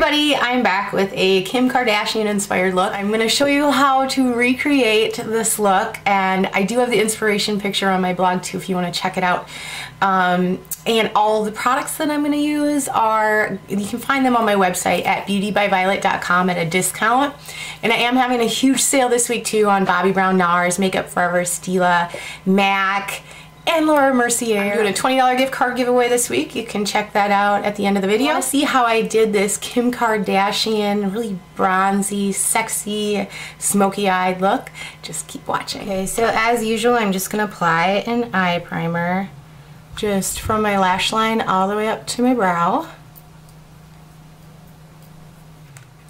everybody, I'm back with a Kim Kardashian inspired look. I'm going to show you how to recreate this look, and I do have the inspiration picture on my blog too if you want to check it out. And all the products that I'm going to use are, you can find them on my website at beautybyviolett.com at a discount. And I am having a huge sale this week too on Bobbi Brown, NARS, Makeup Forever, Stila, MAC, and Laura Mercier. I'm doing a $20 gift card giveaway this week. You can check that out at the end of the video. See how I did this Kim Kardashian, really bronzy, sexy, smoky-eyed look? Just keep watching. Okay, so as usual, I'm just going to apply an eye primer just from my lash line all the way up to my brow.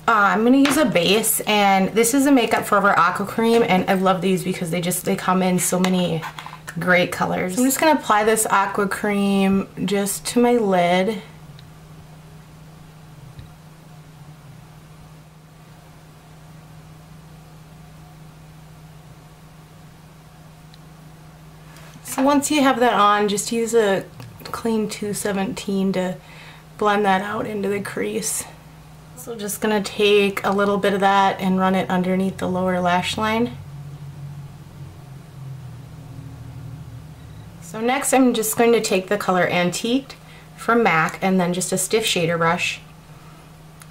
I'm going to use a base, and this is a Makeup Forever Aqua Cream, and I love these because they come in so many great colors. So I'm just going to apply this aqua cream just to my lid. So once you have that on, just use a clean 217 to blend that out into the crease. So just going to take a little bit of that and run it underneath the lower lash line. So next I'm just going to take the color Antiqued from MAC and then just a stiff shader brush,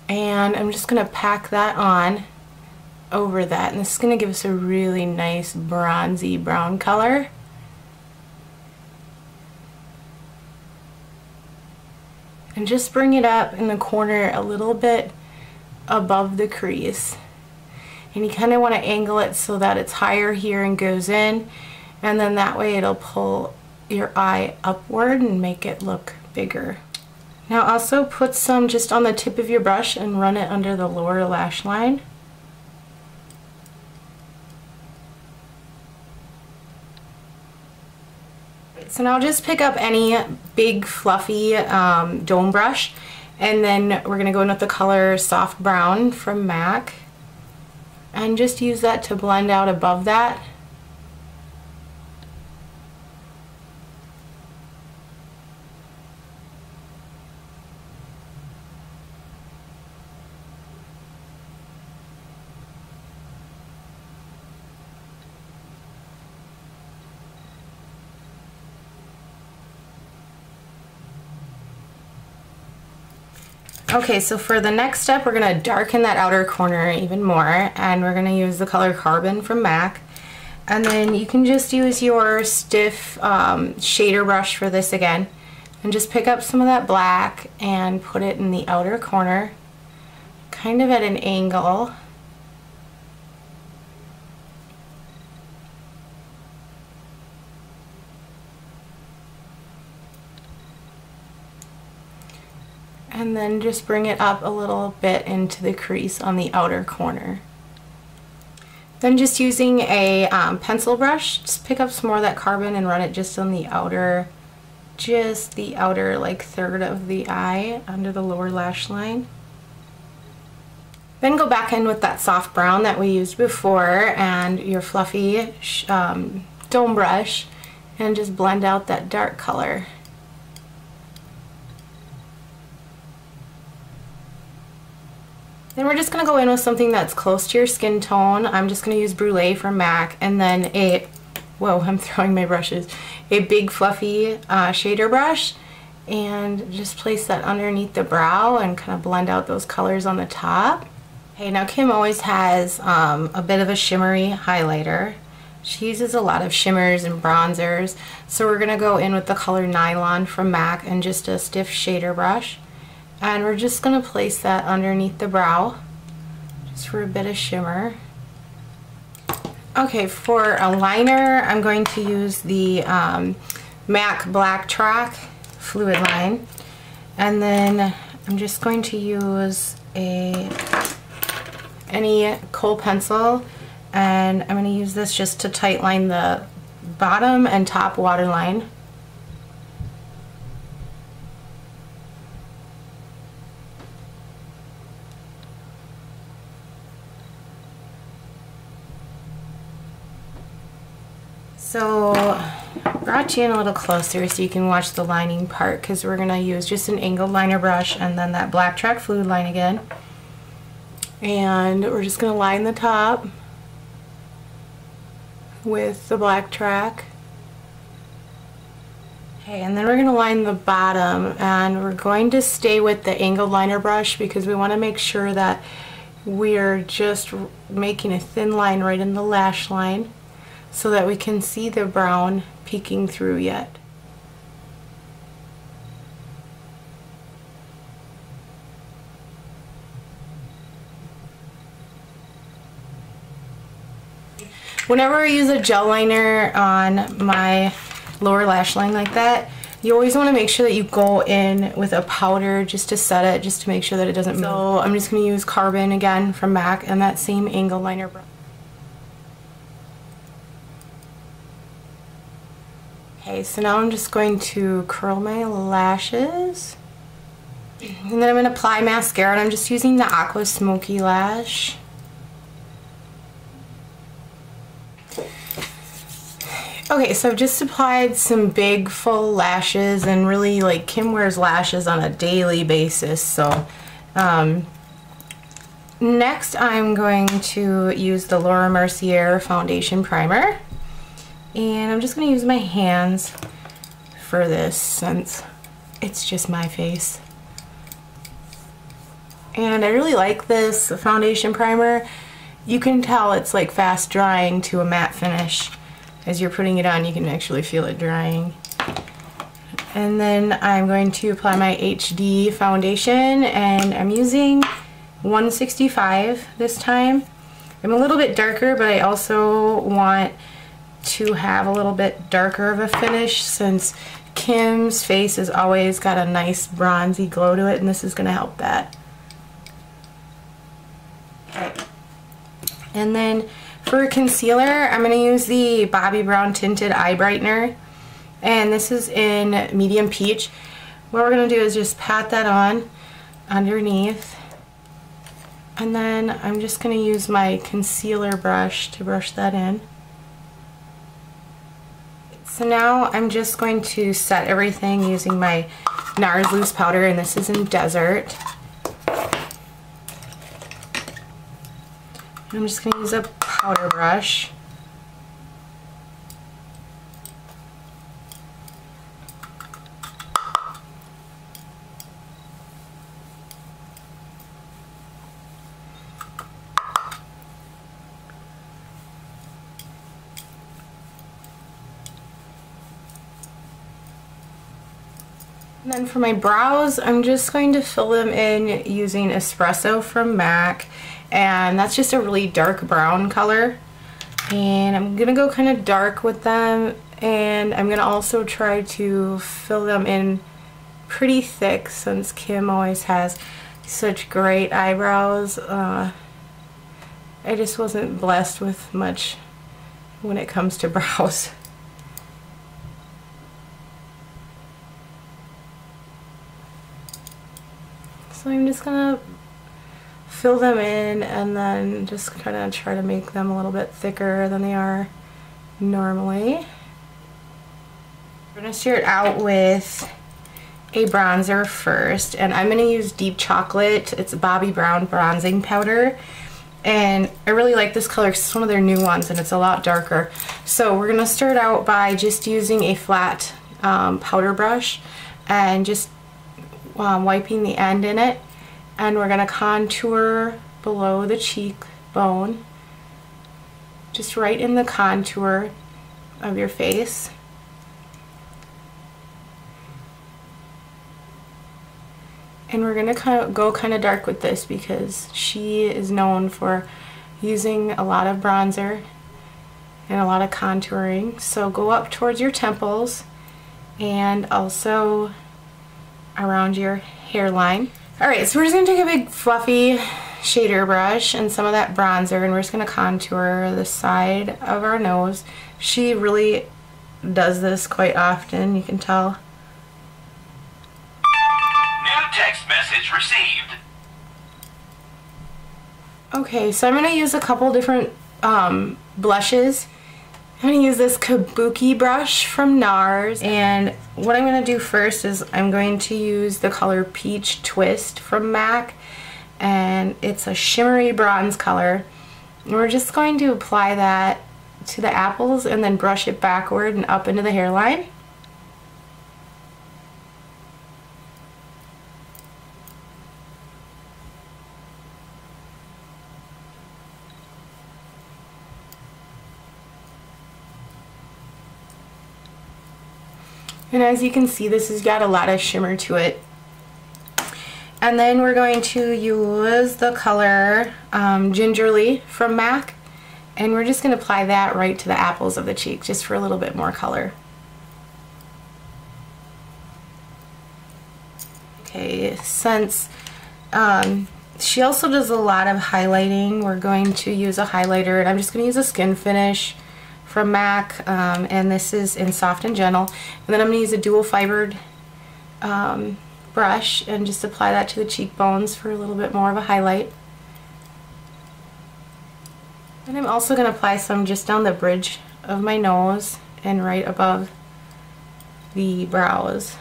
and I'm just going to pack that on over that, and this is going to give us a really nice bronzy brown color. And just bring it up in the corner a little bit above the crease, and you kind of want to angle it so that it's higher here and goes in, and then that way it'll pull your eye upward and make it look bigger. Now also put some just on the tip of your brush and run it under the lower lash line. So now just pick up any big fluffy dome brush, and then we're going to go in with the color Soft Brown from MAC and just use that to blend out above that. Okay, so for the next step, we're going to darken that outer corner even more, and we're going to use the color Carbon from MAC. And then you can just use your stiff shader brush for this again, and just pick up some of that black and put it in the outer corner, kind of at an angle. And then just bring it up a little bit into the crease on the outer corner. Then just using a pencil brush, just pick up some more of that Carbon and run it just on the outer, like third of the eye under the lower lash line. Then go back in with that Soft Brown that we used before and your fluffy dome brush, and just blend out that dark color. Then we're just going to go in with something that's close to your skin tone. I'm just going to use Brulee from MAC, and then I'm throwing my brushes, a big fluffy shader brush, and just place that underneath the brow and kind of blend out those colors on the top. Okay, now Kim always has a bit of a shimmery highlighter. She uses a lot of shimmers and bronzers, so we're going to go in with the color Nylon from MAC and just a stiff shader brush. And we're just going to place that underneath the brow, just for a bit of shimmer. Okay, for a liner, I'm going to use the MAC Black Track Fluid Line. And then I'm just going to use any kohl pencil, and I'm going to use this just to tightline the bottom and top waterline. So brought you in a little closer so you can watch the lining part, because we're going to use just an angled liner brush and then that black track fluid line again. And we're just going to line the top with the black track. Okay, and then we're going to line the bottom, and we're going to stay with the angled liner brush because we want to make sure that we're just making a thin line right in the lash line so that we can see the brown peeking through yet. Whenever I use a gel liner on my lower lash line like that, you always want to make sure that you go in with a powder just to set it, just to make sure that it doesn't move. So I'm just going to use Carbon again from MAC and that same angle liner brush. Okay, so now I'm just going to curl my lashes. And then I'm going to apply mascara, and I'm just using the Aqua Smoky Lash. Okay, so I've just applied some big full lashes, and really, like, Kim wears lashes on a daily basis, so next I'm going to use the Laura Mercier Foundation Primer, and I'm just going to use my hands for this since it's just my face. And I really like this foundation primer. You can tell it's like fast drying to a matte finish. As you're putting it on, you can actually feel it drying. And then I'm going to apply my HD foundation, and I'm using 165 this time. I'm a little bit darker, but I also want to have a little bit darker of a finish since Kim's face has always got a nice bronzy glow to it, and this is going to help that. Okay. And then for concealer, I'm going to use the Bobbi Brown Tinted Eye Brightener, and this is in Medium Peach. What we're going to do is just pat that on underneath, and then I'm just going to use my concealer brush to brush that in. So now I'm just going to set everything using my NARS loose powder, and this is in Desert. I'm just going to use a powder brush. And then for my brows, I'm just going to fill them in using Espresso from MAC, and that's just a really dark brown color. And I'm gonna go kind of dark with them, and I'm gonna also try to fill them in pretty thick since Kim always has such great eyebrows. I just wasn't blessed with much when it comes to brows. So I'm just gonna fill them in and then just kind of try to make them a little bit thicker than they are normally. We're gonna start out with a bronzer first, and I'm gonna use Deep Chocolate. It's a Bobbi Brown bronzing powder, and I really like this color because it's one of their new ones and it's a lot darker. So we're gonna start out by just using a flat powder brush and just wiping the end in it, and we're going to contour below the cheekbone, just right in the contour of your face. And we're going to go kind of dark with this because she is known for using a lot of bronzer and a lot of contouring. So go up towards your temples and also around your hairline. Alright, so we're just going to take a big fluffy shader brush and some of that bronzer, and we're just going to contour the side of our nose. She really does this quite often, you can tell. New text message received. Okay, so I'm going to use a couple different blushes, I'm going to use this kabuki brush from NARS, and what I'm going to do first is I'm going to use the color Peach Twist from MAC, and it's a shimmery bronze color. And we're just going to apply that to the apples and then brush it backward and up into the hairline. And as you can see, this has got a lot of shimmer to it. And then we're going to use the color Gingerly from MAC, and we're just going to apply that right to the apples of the cheek just for a little bit more color. Okay, since she also does a lot of highlighting, we're going to use a highlighter, and I'm just going to use a Skin Finish from MAC, and this is in Soft and Gentle. And then I'm going to use a dual fibered brush and just apply that to the cheekbones for a little bit more of a highlight. And I'm also going to apply some just down the bridge of my nose and right above the brows.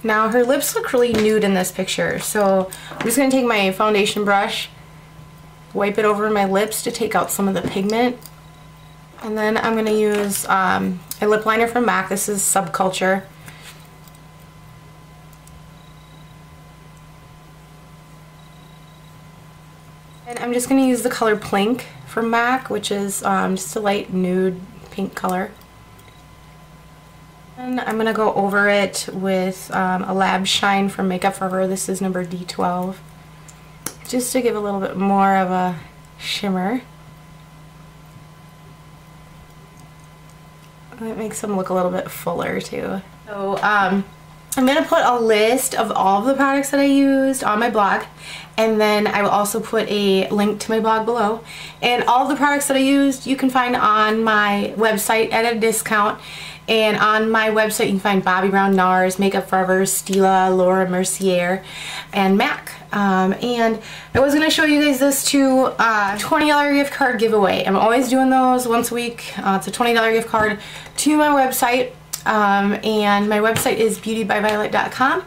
Now her lips look really nude in this picture, so I'm just going to take my foundation brush, wipe it over my lips to take out some of the pigment. And then I'm going to use a lip liner from MAC. This is Subculture. And I'm just going to use the color Plink from MAC, which is just a light nude pink color. And I'm going to go over it with a Lab Shine from Makeup Forever. This is number D12. Just to give a little bit more of a shimmer. It makes them look a little bit fuller too. So I'm going to put a list of all of the products that I used on my blog, and then I will also put a link to my blog below. And all of the products that I used you can find on my website at a discount. And on my website you can find Bobbi Brown, NARS, Makeup Forever, Stila, Laura Mercier, and MAC. And I was going to show you guys this too, $20 gift card giveaway. I'm always doing those once a week. It's a $20 gift card to my website, and my website is beautybyviolett.com.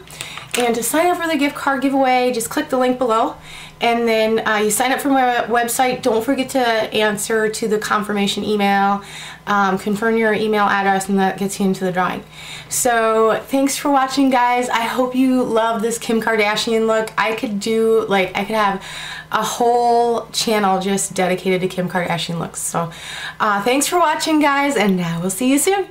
And to sign up for the gift card giveaway, just click the link below, and then you sign up for my website. Don't forget to answer to the confirmation email, confirm your email address, and that gets you into the drawing. So thanks for watching, guys. I hope you love this Kim Kardashian look. I could have a whole channel just dedicated to Kim Kardashian looks. So thanks for watching, guys, and we'll see you soon.